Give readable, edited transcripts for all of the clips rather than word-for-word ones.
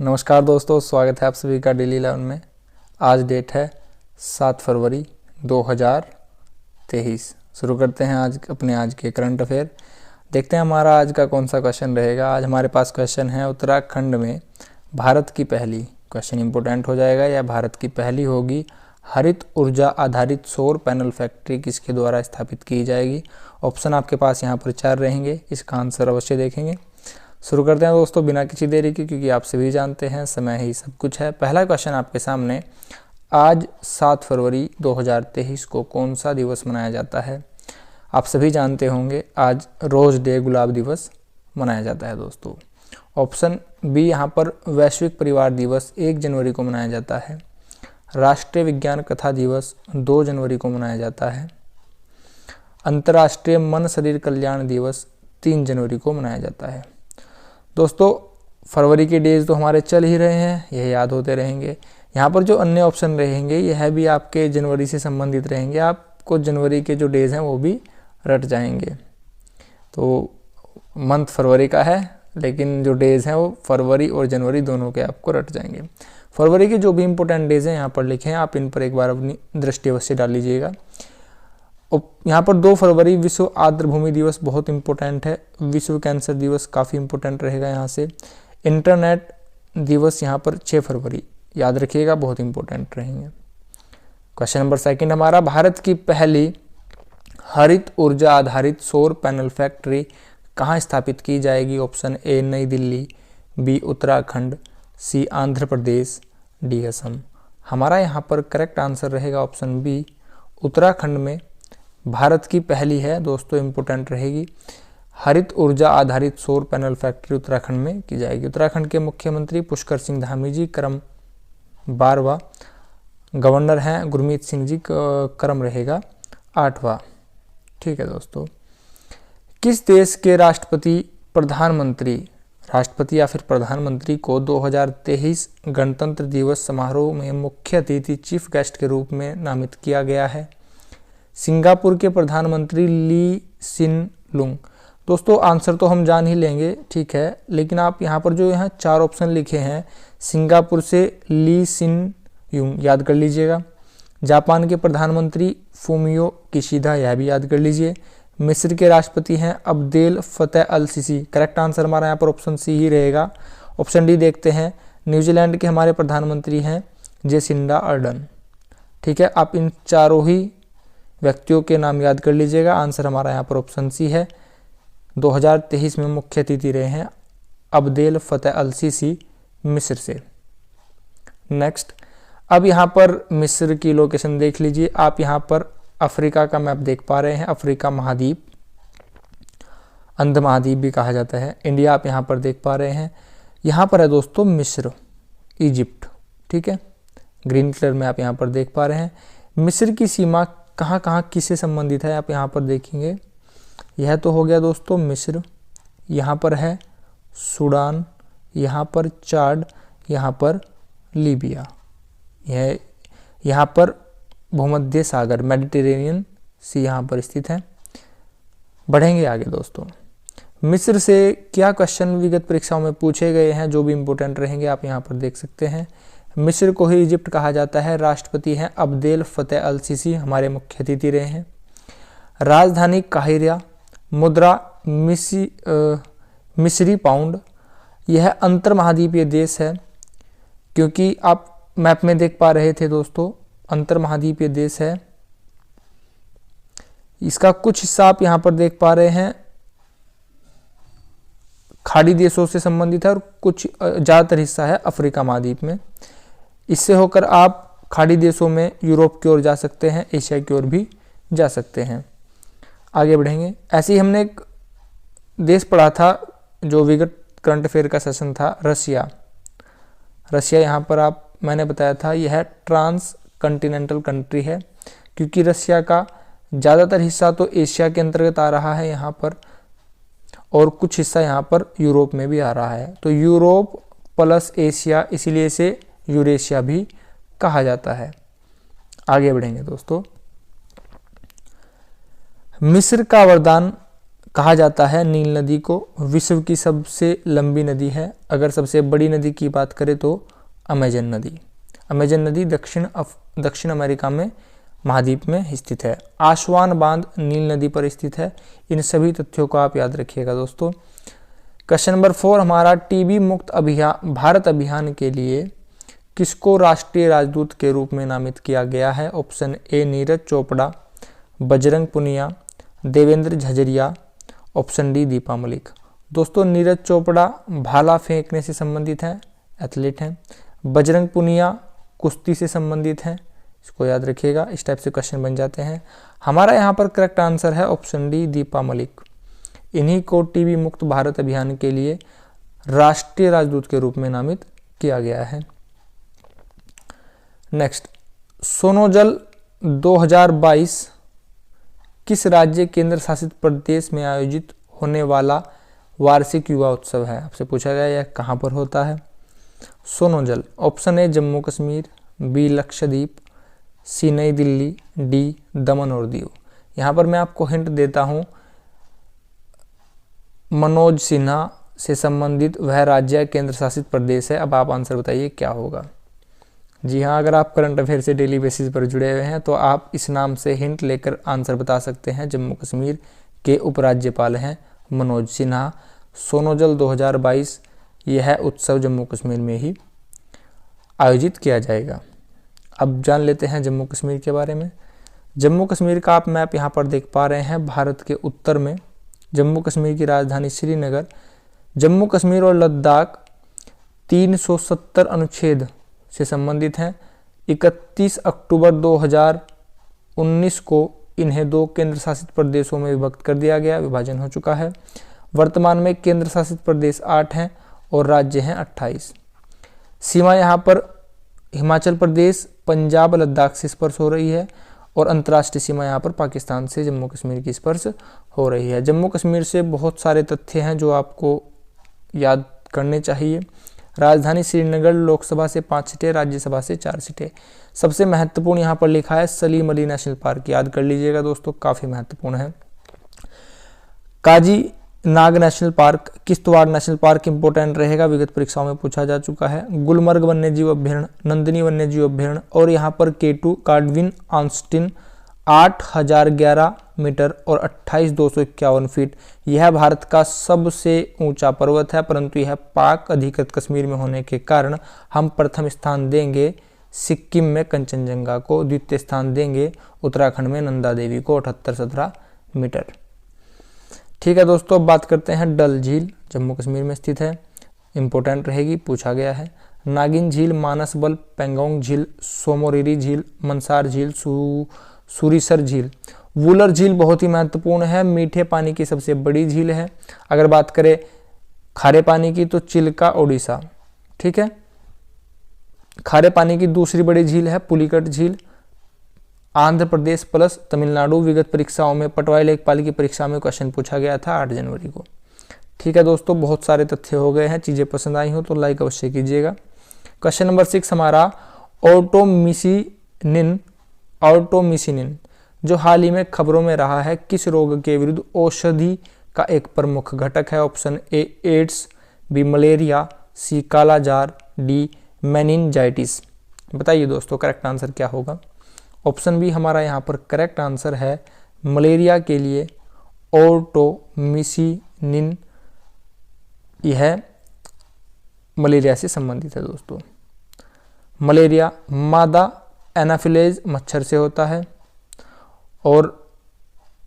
नमस्कार दोस्तों, स्वागत है आप सभी का डेली 11 में। आज डेट है 7 फरवरी 2023। शुरू करते हैं आज के करंट अफेयर। देखते हैं हमारा आज का कौन सा क्वेश्चन रहेगा। आज हमारे पास क्वेश्चन है उत्तराखंड में भारत की पहली, क्वेश्चन इंपोर्टेंट हो जाएगा, या भारत की पहली होगी हरित ऊर्जा आधारित सौर पैनल फैक्ट्री किसके द्वारा स्थापित की जाएगी। ऑप्शन आपके पास यहाँ पर 4 रहेंगे, इसका आंसर अवश्य देखेंगे। शुरू करते हैं दोस्तों बिना किसी देरी के, क्योंकि आप सभी जानते हैं समय ही सब कुछ है। पहला क्वेश्चन आपके सामने, आज 7 फरवरी 2023 को कौन सा दिवस मनाया जाता है। आप सभी जानते होंगे आज रोज डे, गुलाब दिवस मनाया जाता है दोस्तों। ऑप्शन बी यहाँ पर वैश्विक परिवार दिवस 1 जनवरी को मनाया जाता है। राष्ट्रीय विज्ञान कथा दिवस 2 जनवरी को मनाया जाता है। अंतर्राष्ट्रीय मन शरीर कल्याण दिवस 3 जनवरी को मनाया जाता है। दोस्तों फरवरी के डेज तो हमारे चल ही रहे हैं, यह याद होते रहेंगे। यहाँ पर जो अन्य ऑप्शन रहेंगे यह भी आपके जनवरी से संबंधित रहेंगे, आपको जनवरी के जो डेज हैं वो भी रट जाएंगे। तो मंथ फरवरी का है, लेकिन जो डेज हैं वो फरवरी और जनवरी दोनों के आपको रट जाएंगे। फरवरी के जो भी इंपॉर्टेंट डेज हैं यहाँ पर लिखे हैं, आप इन पर एक बार अपनी दृष्टि अवश्य डाल लीजिएगा। यहाँ पर 2 फरवरी विश्व आर्द्रभूमि दिवस बहुत इंपॉर्टेंट है। विश्व कैंसर दिवस काफ़ी इंपॉर्टेंट रहेगा यहाँ से। इंटरनेट दिवस यहाँ पर 6 फरवरी, याद रखिएगा, बहुत इंपॉर्टेंट रहेंगे। क्वेश्चन नंबर 2 हमारा, भारत की पहली हरित ऊर्जा आधारित सौर पैनल फैक्ट्री कहाँ स्थापित की जाएगी। ऑप्शन ए नई दिल्ली, बी उत्तराखंड, सी आंध्र प्रदेश, डी असम। हमारा यहाँ पर करेक्ट आंसर रहेगा ऑप्शन बी, उत्तराखंड में भारत की पहली है दोस्तों, इंपॉर्टेंट रहेगी। हरित ऊर्जा आधारित सौर पैनल फैक्ट्री उत्तराखंड में की जाएगी। उत्तराखंड के मुख्यमंत्री पुष्कर सिंह धामी जी, क्रम 12वां। गवर्नर हैं गुरमीत सिंह जी, क्रम रहेगा 8वां। ठीक है दोस्तों। किस देश के राष्ट्रपति या फिर प्रधानमंत्री को 2023 गणतंत्र दिवस समारोह में मुख्य अतिथि चीफ गेस्ट के रूप में नामित किया गया है। सिंगापुर के प्रधानमंत्री ली सिन लुंग। दोस्तों आंसर तो हम जान ही लेंगे, ठीक है, लेकिन आप यहाँ पर जो 4 ऑप्शन लिखे हैं, सिंगापुर से ली सिन युंग याद कर लीजिएगा। जापान के प्रधानमंत्री फूमियो किशिदा, यह भी याद कर लीजिए। मिस्र के राष्ट्रपति हैं अब्देल फतेह अल सीसी, करेक्ट आंसर हमारा यहाँ पर ऑप्शन सी ही रहेगा। ऑप्शन डी देखते हैं, न्यूजीलैंड के हमारे प्रधानमंत्री हैं जेसिंडा अर्डन। ठीक है, आप इन चारों ही व्यक्तियों के नाम याद कर लीजिएगा। आंसर हमारा यहाँ पर ऑप्शन सी है। 2023 में मुख्य अतिथि रहे हैं अब्देल फतेह अल सीसी, मिस्र से। नेक्स्ट, अब यहाँ पर मिस्र की लोकेशन देख लीजिए। आप यहाँ पर अफ्रीका का मैप देख पा रहे हैं। अफ्रीका महाद्वीप, अंध महाद्वीप भी कहा जाता है। इंडिया आप यहाँ पर देख पा रहे हैं। यहाँ पर है दोस्तों मिस्र, इजिप्ट। ठीक है, ग्रीन कलर में आप यहाँ पर देख पा रहे हैं। मिस्र की सीमा कहाँ कहाँ किससे संबंधित है आप यहाँ पर देखेंगे। यह तो हो गया दोस्तों मिस्र, यहाँ पर है सूडान, यहाँ पर चाड, यहाँ पर लीबिया, यह यहाँ पर भूमध्य सागर मेडिटेरेनियन सी यहाँ पर स्थित है। बढ़ेंगे आगे दोस्तों। मिस्र से क्या क्वेश्चन विगत परीक्षाओं में पूछे गए हैं जो भी इंपॉर्टेंट रहेंगे आप यहाँ पर देख सकते हैं। मिस्र को ही इजिप्ट कहा जाता है। राष्ट्रपति हैं अब्देल फतेह अल सीसी, हमारे मुख्य अतिथि रहे हैं। राजधानी काहिरा, मुद्रा मिस्री पाउंड। यह अंतर महाद्वीपीय देश है, क्योंकि आप मैप में देख पा रहे थे दोस्तों, अंतर महाद्वीपीय देश है। इसका कुछ हिस्सा आप यहाँ पर देख पा रहे हैं खाड़ी देशों से संबंधित है, और कुछ ज़्यादातर हिस्सा है अफ्रीका महाद्वीप में। इससे होकर आप खाड़ी देशों में यूरोप की ओर जा सकते हैं, एशिया की ओर भी जा सकते हैं। आगे बढ़ेंगे। ऐसे ही हमने एक देश पढ़ा था जो विगत करंट अफेयर का सेशन था, रशिया। यहाँ पर मैंने बताया था यह ट्रांस कॉन्टिनेंटल कंट्री है, क्योंकि रशिया का ज़्यादातर हिस्सा तो एशिया के अंतर्गत आ रहा है यहाँ पर, और कुछ हिस्सा यहाँ पर यूरोप में भी आ रहा है। तो यूरोप प्लस एशिया, इसीलिए इसे यूरेशिया भी कहा जाता है। आगे बढ़ेंगे दोस्तों। मिस्र का वरदान कहा जाता है नील नदी को विश्व की सबसे लंबी नदी है। अगर सबसे बड़ी नदी की बात करें तो अमेजन नदी। अमेजन नदी दक्षिण अमेरिका में महाद्वीप में स्थित है। आसवान बांध नील नदी पर स्थित है। इन सभी तथ्यों को आप याद रखिएगा दोस्तों। क्वेश्चन नंबर 4 हमारा, टीबी मुक्त भारत अभियान के लिए किसको राष्ट्रीय राजदूत के रूप में नामित किया गया है? Option A Neeraj Chopra, Bajrang Punia, Devendra Jhajharia, option D Deepa Malik. दोस्तों नीरज चोपड़ा भाला फेंकने से संबंधित हैं, एथलीट हैं। बजरंग पुनिया कुश्ती से संबंधित हैं, इसको याद रखिएगा। इस टाइप से क्वेश्चन बन जाते हैं। हमारा यहाँ पर करेक्ट आंसर है ऑप्शन डी दीपा मलिक। इन्हीं को टीबी मुक्त भारत अभियान के लिए राष्ट्रीय राजदूत के रूप में नामित किया गया है। नेक्स्ट, सोनोजल 2022 किस राज्य केंद्र शासित प्रदेश में आयोजित होने वाला वार्षिक युवा उत्सव है? आपसे पूछा गया यह कहाँ पर होता है? सोनोजल, option A Jammu Kashmir, B Lakshadweep, C नई दिल्ली, डी दमन और दीव। यहाँ पर मैं आपको हिंट देता हूँ, मनोज सिन्हा से संबंधित वह राज्य केंद्र शासित प्रदेश है। अब आप आंसर बताइए क्या होगा। जी हाँ, अगर आप करंट अफेयर से डेली बेसिस पर जुड़े हुए हैं तो आप इस नाम से हिंट लेकर आंसर बता सकते हैं। जम्मू कश्मीर के उपराज्यपाल हैं मनोज सिन्हा। सोनोजल 2022 यह उत्सव जम्मू कश्मीर में ही आयोजित किया जाएगा। अब जान लेते हैं जम्मू कश्मीर के बारे में। जम्मू कश्मीर का आप मैप यहाँ पर देख पा रहे हैं। भारत के उत्तर में जम्मू कश्मीर की राजधानी श्रीनगर, जम्मू कश्मीर और लद्दाख 370 अनुच्छेद से संबंधित हैं। 31 अक्टूबर 2019 को इन्हें 2 केंद्र शासित प्रदेशों में विभक्त कर दिया गया, विभाजन हो चुका है। वर्तमान में केंद्र शासित प्रदेश 8 हैं और राज्य हैं 28। सीमा यहाँ पर हिमाचल प्रदेश, पंजाब, लद्दाख से स्पर्श हो रही है और अंतर्राष्ट्रीय सीमा यहाँ पर पाकिस्तान से जम्मू कश्मीर की स्पर्श हो रही है। जम्मू कश्मीर से बहुत सारे तथ्य हैं जो आपको याद करने चाहिए। राजधानी श्रीनगर लोकसभा से 5 सीटें, राज्यसभा से 4 सीटें। सबसे महत्वपूर्ण यहाँ पर लिखा है सलीम अली नेशनल पार्क, याद कर लीजिएगा दोस्तों, काफ़ी महत्वपूर्ण है। Kazi Nag national park, Kishtwar national park important रहेगा, विगत परीक्षाओं में पूछा जा चुका है। गुलमर्ग वन्यजीव अभ्यारण्य, नंदिनी वन्यजीव अभ्यारण्य और यहाँ पर K2 कार्डविन ऑस्टिन 8011 मीटर और 28,251 फीट। यह भारत का सबसे ऊंचा पर्वत है, परंतु यह पाक अधिकृत कश्मीर में होने के कारण हम प्रथम स्थान देंगे सिक्किम में कंचनजंगा को, द्वितीय स्थान देंगे उत्तराखंड में नंदा देवी को 7817 मीटर। ठीक है दोस्तों, अब बात करते हैं डल झील, जम्मू कश्मीर में स्थित है, इंपोर्टेंट रहेगी, पूछा गया है। नागिन झील, मानसबल, पेंगोंग झील, सोमोरिरी झील, मनसार झील, सूरीसर झील। वुलर झील बहुत ही महत्वपूर्ण है, मीठे पानी की सबसे बड़ी झील है। अगर बात करें खारे पानी की तो चिल्का ओडिशा, ठीक है। खारे पानी की दूसरी बड़ी झील है पुलिकट झील, आंध्र प्रदेश प्लस तमिलनाडु। विगत परीक्षाओं में पटवाई लेखपाल की परीक्षा में क्वेश्चन पूछा गया था 8 जनवरी को। ठीक है दोस्तों, बहुत सारे तथ्य हो गए हैं। चीज़ें पसंद आई हो तो लाइक अवश्य कीजिएगा। क्वेश्चन नंबर 6 हमारा, ऑटोमिसिनिन जो हाल ही में खबरों में रहा है, किस रोग के विरुद्ध औषधि का एक प्रमुख घटक है? Option A AIDS, B malaria, C कालाजार, डी मेनिनजाइटिस। बताइए दोस्तों करेक्ट आंसर क्या होगा। ऑप्शन बी हमारा यहाँ पर करेक्ट आंसर है, मलेरिया के लिए ऑटोमिसिनिन, यह मलेरिया से संबंधित है दोस्तों। मलेरिया मादा एनाफिलेज मच्छर से होता है और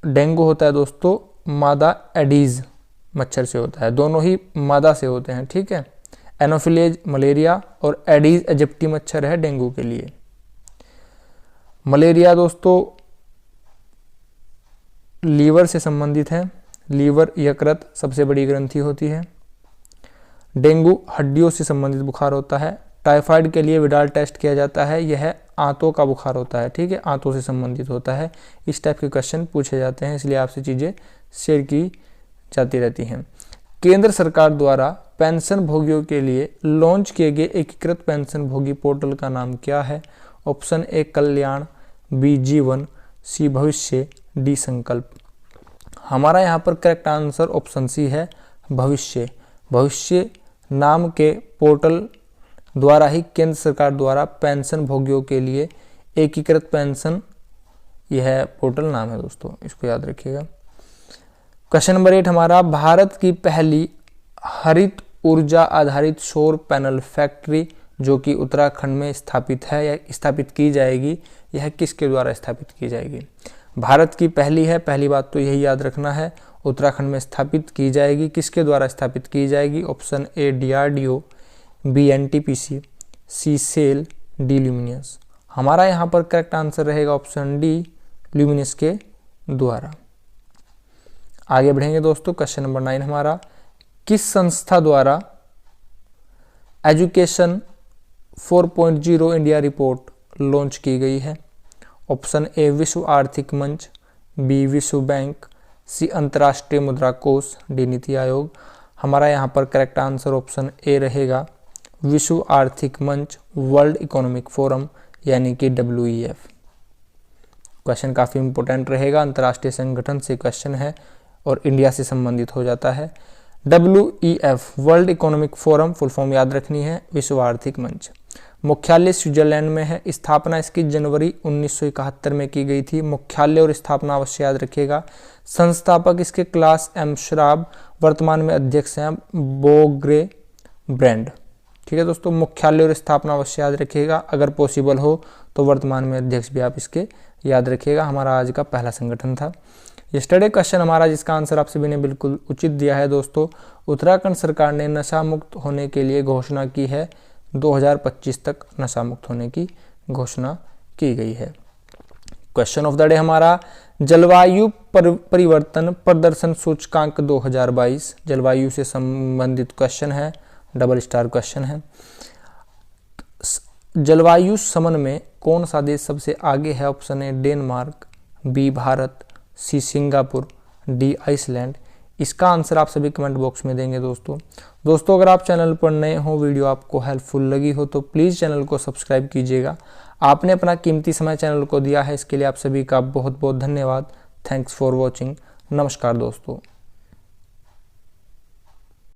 डेंगू होता है दोस्तों मादा एडीज मच्छर से होता है, दोनों ही मादा से होते हैं, ठीक है। एनाफिलेज मलेरिया और एडीज एजिप्टी मच्छर है डेंगू के लिए। मलेरिया दोस्तों लीवर से संबंधित है, लीवर यकृत सबसे बड़ी ग्रंथि होती है। डेंगू हड्डियों से संबंधित बुखार होता है। टाइफाइड के लिए विडाल टेस्ट किया जाता है, यह आंतों का बुखार होता है, ठीक है, आंतों से संबंधित होता है। इस टाइप के क्वेश्चन पूछे जाते हैं, इसलिए आपसे चीज़ें शेयर की जाती रहती हैं। केंद्र सरकार द्वारा पेंशन भोगियों के लिए लॉन्च किए गए एकीकृत पेंशन भोगी पोर्टल का नाम क्या है? ऑप्शन ए कल्याण, बी जीवन, सी भविष्य, डी संकल्प। हमारा यहाँ पर करेक्ट आंसर ऑप्शन सी है भविष्य। भविष्य नाम के पोर्टल द्वारा ही केंद्र सरकार द्वारा पेंशन भोगियों के लिए एकीकृत पेंशन, यह पोर्टल नाम है दोस्तों, इसको याद रखिएगा। क्वेश्चन नंबर 8 हमारा, भारत की पहली हरित ऊर्जा आधारित सौर पैनल फैक्ट्री जो कि उत्तराखंड में स्थापित है या स्थापित की जाएगी, यह किसके द्वारा स्थापित की जाएगी? भारत की पहली है, पहली बात तो यही याद रखना है, उत्तराखंड में स्थापित की जाएगी। किसके द्वारा स्थापित की जाएगी? Option A DRDO, B NTPC, C SAIL, D Luminous. हमारा यहाँ पर करेक्ट आंसर रहेगा ऑप्शन डी ल्यूमिनस के द्वारा। आगे बढ़ेंगे दोस्तों। क्वेश्चन नंबर 9 हमारा, किस संस्था द्वारा एजुकेशन 4.0 इंडिया रिपोर्ट लॉन्च की गई है? ऑप्शन ए विश्व आर्थिक मंच, बी विश्व बैंक, सी अंतर्राष्ट्रीय मुद्रा कोष, डी नीति आयोग। हमारा यहाँ पर करेक्ट आंसर ऑप्शन ए रहेगा विश्व आर्थिक मंच, वर्ल्ड इकोनॉमिक फोरम यानी कि WEF। क्वेश्चन काफ़ी इंपॉर्टेंट रहेगा, अंतर्राष्ट्रीय संगठन से क्वेश्चन है और इंडिया से संबंधित हो जाता है। WEF world economic forum, full form याद रखनी है, विश्व आर्थिक मंच। मुख्यालय स्विट्जरलैंड में है। स्थापना इसकी जनवरी 1971 में की गई थी। मुख्यालय और स्थापना अवश्य याद रखिएगा। संस्थापक इसके क्लास एम श्वाब, वर्तमान में अध्यक्ष हैं बोग्रे ब्रांड। ठीक है दोस्तों, मुख्यालय और स्थापना अवश्य याद रखिएगा। अगर पॉसिबल हो तो वर्तमान में अध्यक्ष भी आप इसके याद रखिएगा। हमारा आज का पहला संगठन था। यस्टरडे क्वेश्चन हमारा जिसका आंसर आप सभी ने बिल्कुल उचित दिया है दोस्तों, उत्तराखंड सरकार ने नशा मुक्त होने के लिए घोषणा की है। 2025 तक नशा मुक्त होने की घोषणा की गई है। क्वेश्चन ऑफ द डे हमारा, जलवायु परिवर्तन प्रदर्शन सूचकांक 2022, जलवायु से संबंधित क्वेश्चन है, डबल स्टार क्वेश्चन है। जलवायु शमन में कौन सा देश सबसे आगे है? Option A Denmark, B Bharat, C Singapore, D Iceland. इसका आंसर आप सभी कमेंट बॉक्स में देंगे दोस्तों अगर आप चैनल पर नए हो, वीडियो आपको हेल्पफुल लगी हो तो प्लीज़ चैनल को सब्सक्राइब कीजिएगा। आपने अपना कीमती समय चैनल को दिया है, इसके लिए आप सभी का बहुत बहुत धन्यवाद। Thanks for watching. नमस्कार दोस्तों।